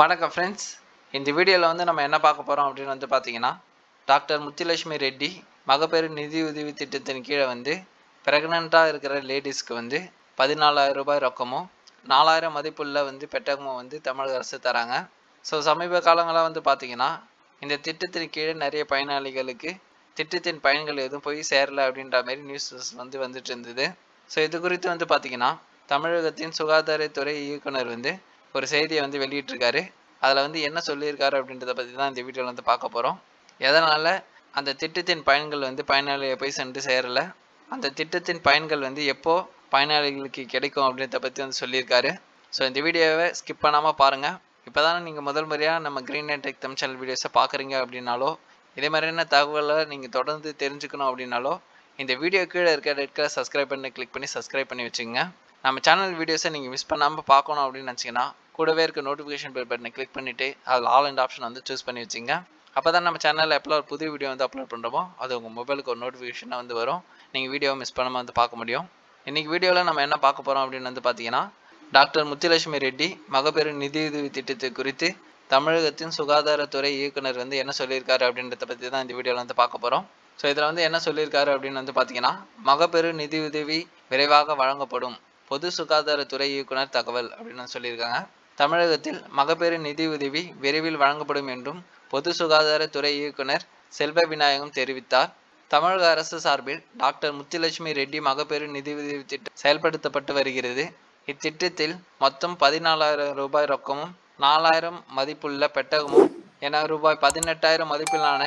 வணக்கம் ஃப்ரெண்ட்ஸ். இந்த வீடியோவில் நம்ம என்ன பார்க்க போகிறோம் அப்படின்னு பார்த்தீங்கன்னா, டாக்டர் முத்துலட்சுமி ரெட்டி மகப்பேறு நிதியுதவி திட்டத்தின் கீழே ப்ரெக்னெண்ட்டாக இருக்கிற லேடிஸ்க்கு 14,000 ரூபாய் ரொக்கமும் 4,000 மதிப்புள்ள பெட்டகமும் தமிழக அரசு தராங்க. ஸோ சமீப காலங்களாக பார்த்தீங்கன்னா, இந்த திட்டத்தின் கீழே நிறைய பயனாளிகளுக்கு திட்டத்தின் பயன்கள் எதுவும் போய் சேரலை அப்படின்ற மாதிரி நியூஸஸ் வந்துட்டு இருந்தது. ஸோ இது குறித்து பார்த்தீங்கன்னா, தமிழகத்தின் சுகாதாரத்துறை இயக்குனர் ஒரு செய்தியை வெளியிட்டிருக்காரு. அதில் என்ன சொல்லியிருக்காரு அப்படின்றத பற்றி தான் இந்த வீடியோவில் பார்க்க போகிறோம். எதனால் அந்த திட்டத்தின் பயன்கள் பயனாளியை போய் சென்று சேரலை, அந்த திட்டத்தின் பயன்கள் எப்போ பயனாளிகளுக்கு கிடைக்கும் அப்படின்றத பற்றி சொல்லியிருக்காரு. ஸோ இந்த வீடியோவை ஸ்கிப் பண்ணாமல் பாருங்கள். இப்போ தானே நீங்கள் முதல் முறையாக நம்ம green and tech Tamil channel வீடியோஸை பார்க்குறீங்க அப்படின்னாலோ, இதே மாதிரியான தகவலை நீங்கள் தொடர்ந்து தெரிஞ்சுக்கணும் அப்படின்னாலோ, இந்த வீடியோ கீழே இருக்க ரெட் கலர் சப்ஸ்கிரைப் பண்ணி கிளிக் பண்ணி சப்ஸ்கிரைப் பண்ணி வச்சுங்க. நம்ம சேனல் வீடியோஸை நீங்கள் மிஸ் பண்ணாமல் பார்க்கணும் அப்படின்னு நினச்சிங்கன்னா, கூடவே இருக்க நோட்டிஃபிகேஷன் பெல் பட்டனை கிளிக் பண்ணிவிட்டு அதில் ஆல் அண்ட் ஆப்ஷன் சூஸ் பண்ணி வச்சுங்க. அப்போ தான் நம்ம சேனலில் எப்போ ஒரு புது வீடியோ அப்லோட் பண்ணுறோமோ அது உங்கள் மொபைலுக்கு ஒரு நோட்டிஃபிகேஷனாக வரும். நீங்கள் வீடியோவை மிஸ் பண்ணாமல் பார்க்க முடியும். இன்றைக்கி வீடியோவில் நம்ம என்ன பார்க்க போகிறோம் அப்படின்னு பார்த்தீங்கன்னா, டாக்டர் முத்துலட்சுமி ரெட்டி மகப்பேறு நிதியுதவி திட்டத்தை குறித்து தமிழகத்தின் சுகாதாரத்துறை இயக்குனர் என்ன சொல்லியிருக்காரு அப்படின்றத பற்றி தான் இந்த வீடியோவில் பார்க்க போகிறோம். ஸோ இதில் என்ன சொல்லியிருக்காரு அப்படின்னு பார்த்தீங்கன்னா, மகப்பேறு நிதியுதவி விரைவாக வழங்கப்படும், பொது சுகாதாரத்துறை இயக்குனர் தகவல் அப்படின்னு சொல்லியிருக்காங்க. தமிழகத்தில் மகப்பேறு நிதியுதவி விரைவில் வழங்கப்படும் என்றும் பொது சுகாதாரத்துறை இயக்குனர் செல்வ விநாயகம் தெரிவித்தார். தமிழக அரசு சார்பில் டாக்டர் முத்துலட்சுமி ரெட்டி மகப்பேறு நிதியுதவி திட்டம் செயல்படுத்தப்பட்டு வருகிறது. இத்திட்டத்தில் மொத்தம் 14,000 ரூபாய் ரொக்கமும் 4,000 மதிப்புள்ள பெட்டகமும் என ரூபாய் 18,000 மதிப்பிலான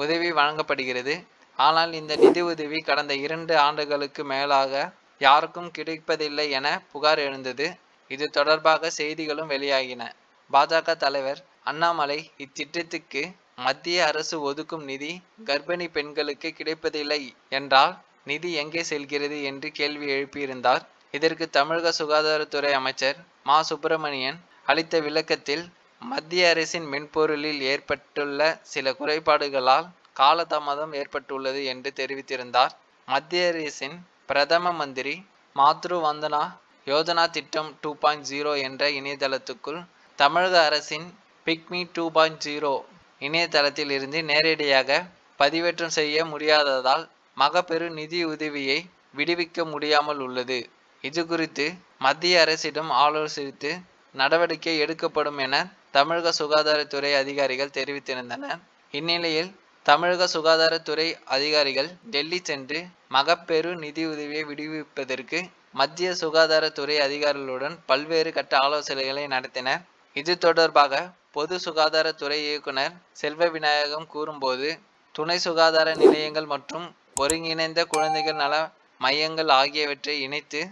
உதவி வழங்கப்படுகிறது. ஆனால் இந்த நிதியுதவி கடந்த 2 ஆண்டுகளுக்கு மேலாக யாருக்கும் கிடைப்பதில்லை என புகார் எழுந்தது. இது தொடர்பாக செய்திகளும் வெளியாகின. பாஜக தலைவர் அண்ணாமலை இத்திட்டத்துக்கு மத்திய அரசு ஒதுக்கும் நிதி கர்ப்பிணி பெண்களுக்கு கிடைப்பதில்லை என்றால் நிதி எங்கே செல்கிறது என்று கேள்வி எழுப்பியிருந்தார். இதற்கு தமிழக சுகாதாரத்துறை அமைச்சர் மா சுப்பிரமணியன் அளித்த விளக்கத்தில், மத்திய அரசின் மென்பொருளில் ஏற்பட்டுள்ள சில குறைபாடுகளால் காலதாமதம் ஏற்பட்டுள்ளது என்று தெரிவித்திருந்தார். மத்திய அரசின் பிரதம மந்திரி மாத்ரு வந்தனா யோஜனா திட்டம் 2.0 என்ற இணையதளத்துக்குள் தமிழக அரசின் பிக்மி 2.0 இணையதளத்தில் இருந்து நேரடியாக பதிவேற்றம் செய்ய முடியாததால் மகப்பேறு நிதி உதவியை விடுவிக்க முடியாமல் உள்ளது. இது குறித்து மத்திய அரசிடம் ஆலோசித்து நடவடிக்கை எடுக்கப்படும் என தமிழக சுகாதாரத்துறை அதிகாரிகள் தெரிவித்திருந்தனர். இந்நிலையில் தமிழக சுகாதாரத்துறை அதிகாரிகள் டெல்லி சென்று மகப்பேறு நிதியுதவியை விடுவிப்பதற்கு மத்திய சுகாதாரத்துறை அதிகாரிகளுடன் பல்வேறு கட்ட ஆலோசனைகளை நடத்தினர். இது தொடர்பாக பொது சுகாதாரத்துறை இயக்குனர் செல்வ விநாயகம் கூறும்போது, துணை சுகாதார நிலையங்கள் மற்றும் ஒருங்கிணைந்த குழந்தைகள் நல மையங்கள் ஆகியவற்றை இணைத்து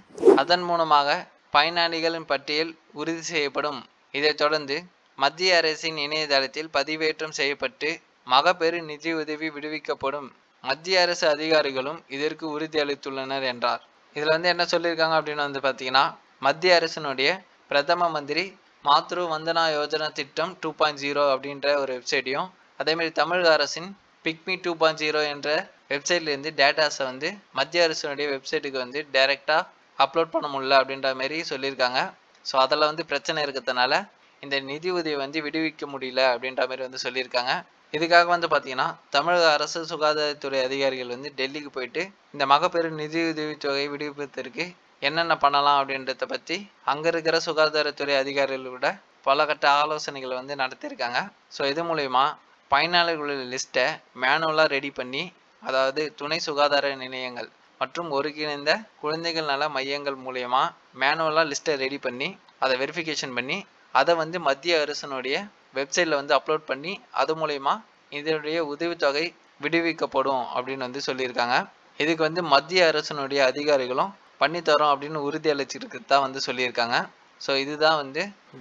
அதன் மூலமாக பயனாளிகளின் பட்டியல் உறுதி செய்யப்படும். இதைத் தொடர்ந்து மத்திய அரசின் இணையதளத்தில் பதிவேற்றம் செய்யப்பட்டு மகப்பேறு நிதியுதவி விடுவிக்கப்படும். மத்திய அரசு அதிகாரிகளும் இதற்கு உறுதியளித்துள்ளனர் என்றார். இதில் என்ன சொல்லியிருக்காங்க அப்படின்னு பார்த்தீங்கன்னா, மத்திய அரசினுடைய பிரதம மந்திரி மாத்ரு வந்தனா யோஜனா திட்டம் 2.0 அப்படின்ற ஒரு வெப்சைட்டையும், அதேமாதிரி தமிழக அரசின் பிக்மி 2.0 என்ற வெப்சைட்லேருந்து டேட்டாஸை மத்திய அரசினுடைய வெப்சைட்டுக்கு டைரெக்டாக அப்லோட் பண்ண முடியல அப்படின்ற மாதிரி சொல்லியிருக்காங்க. ஸோ அதில் பிரச்சனை இருக்கிறதுனால இந்த நிதி உதவி விடுவிக்க முடியல அப்படின்ற மாதிரி சொல்லியிருக்காங்க. இதுக்காக பார்த்தீங்கன்னா, தமிழக அரசு சுகாதாரத்துறை அதிகாரிகள் டெல்லிக்கு போயிட்டு இந்த மகப்பேறு நிதியுதவி தொகை விடுவிப்பதற்கு என்னென்ன பண்ணலாம் அப்படின்றத பற்றி அங்கே இருக்கிற சுகாதாரத்துறை அதிகாரிகளோட பல கட்ட ஆலோசனைகளை நடத்தியிருக்காங்க. ஸோ இது மூலயமா பயனாளர்களோட லிஸ்ட்டை மேனுவலாக ரெடி பண்ணி, அதாவது துணை சுகாதார நிலையங்கள் மற்றும் ஒருங்கிணைந்த குழந்தைகள் நல மையங்கள் மூலயமா மேனுவலாக லிஸ்ட்டை ரெடி பண்ணி அதை வெரிஃபிகேஷன் பண்ணி அதை மத்திய அரசினுடைய வெப்சைட்டில் அப்லோட் பண்ணி அது மூலயமா இதனுடைய உதவித்தொகை விடுவிக்கப்படும் அப்படின்னு சொல்லியிருக்காங்க. இதுக்கு மத்திய அரசினுடைய அதிகாரிகளும் பண்ணித்தரோம் அப்படின்னு உறுதியளிச்சிருக்கிறது தான் சொல்லியிருக்காங்க. ஸோ இதுதான்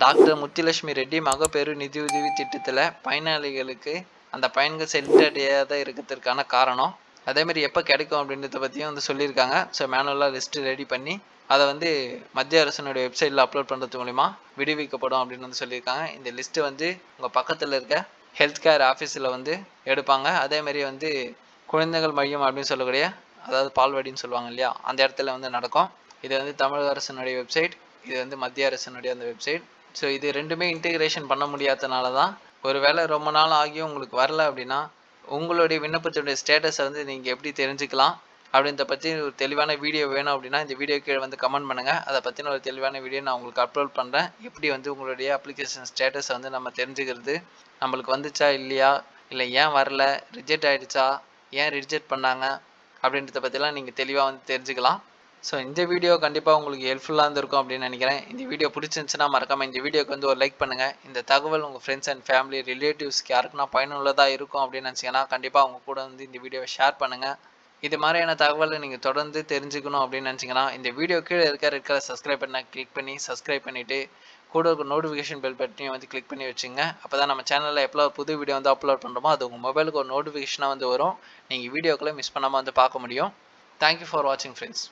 டாக்டர் முத்துலட்சுமி ரெட்டி மகப்பேறு நிதியுதவி திட்டத்தில் பயனாளிகளுக்கு அந்த பயன்கள் சென்றடையாத இருக்கிறதுக்கான காரணம். அதேமாதிரி எப்போ கிடைக்கும் அப்படின்றத பற்றியும் சொல்லியிருக்காங்க. ஸோ மேனுவலாக லிஸ்ட்டு ரெடி பண்ணி அதை மத்திய அரசினுடைய வெப்சைட்டில் அப்லோட் பண்ணுறது மூலிமா விடுவிக்கப்படும் அப்படின்னு சொல்லியிருக்காங்க. இந்த லிஸ்ட்டு உங்கள் பக்கத்தில் இருக்க ஹெல்த் கேர் ஆஃபீஸில் எடுப்பாங்க. அதேமாதிரி குழந்தைகள் மையம் அப்படின்னு சொல்லக்கூடிய, அதாவது பால்வாடின்னு சொல்லுவாங்க இல்லையா, அந்த இடத்துல நடக்கும். இது தமிழக அரசினுடைய வெப்சைட், இது மத்திய அரசினுடைய அந்த வெப்சைட். ஸோ இது ரெண்டுமே இன்டெகிரேஷன் பண்ண முடியாதனால தான் ஒருவேளை ரொம்ப நாள் ஆகியும் உங்களுக்கு வரல அப்படின்னா உங்களுடைய விண்ணப்பத்துடைய ஸ்டேட்டஸை வந்து நீங்கள் எப்படி தெரிஞ்சுக்கலாம் அப்படின்றத பற்றி ஒரு தெளிவான வீடியோ வேணும் அப்படின்னா இந்த வீடியோ கீழே வந்து கமெண்ட் பண்ணுங்கள். அதை பற்றின ஒரு தெளிவான வீடியோ நான் உங்களுக்கு அப்லோட் பண்ணுறேன். எப்படி வந்து உங்களுடைய அப்ளிகேஷன் ஸ்டேட்டஸை வந்து நம்ம தெரிஞ்சுக்கிறது, நம்மளுக்கு வந்துச்சா இல்லையா, இல்லை ஏன் வரல, ரிஜெக்ட் ஆகிடுச்சா, ஏன் ரிஜெக்ட் பண்ணாங்க அப்படின்றத பற்றிலாம் நீங்கள் தெளிவாக வந்து தெரிஞ்சுக்கலாம். ஸோ இந்த வீடியோ கண்டிப்பாக உங்களுக்கு ஹெல்ப்ஃபுல்லாக இருந்திருக்கும் அப்படின்னு நினைக்கிறேன். இந்த வீடியோ பிடிச்சிருந்துச்சுன்னா மறக்காமல் இந்த வீடியோக்கு வந்து ஒரு லைக் பண்ணுங்கள். இந்த தகவல் உங்கள் ஃப்ரெண்ட்ஸ் அண்ட் ஃபேமிலி ரிலேட்டிவ்ஸ்க்கு யாருக்குன்னா பயனுள்ளதாக இருக்கும் அப்படின்னு நினச்சிங்கன்னா கண்டிப்பாக அவங்க கூட வந்து இந்த வீடியோவை ஷேர் பண்ணுங்கள். இது மாதிரியான தகவலை நீங்கள் தொடர்ந்து தெரிஞ்சுக்கணும் அப்படின்னு நினச்சிங்கன்னா இந்த வீடியோ கீழே இருக்க ரெட் கலர் சப்ஸ்கிரைப் பண்ண கிளிக் பண்ணி சப்ஸ்கிரைப் பண்ணிவிட்டு கூட இருக்க நோட்டிஃபிகேஷன் பெல் பட்டனையும் வந்து கிளிக் பண்ணி வச்சுங்க. அப்போ தான் நம்ம சேனலில் எப்போ புது வீடியோ வந்து அப்லோட் பண்ணுறோமோ அது உங்கள் மொபைலுக்கு ஒரு நோட்டிஃபிகேஷனாக வந்து வரும். நீங்கள் வீடியோக்களை மிஸ் பண்ணாமல் வந்து பார்க்க முடியும். தேங்க்யூ ஃபார் வாட்சிங் ஃப்ரெண்ட்ஸ்.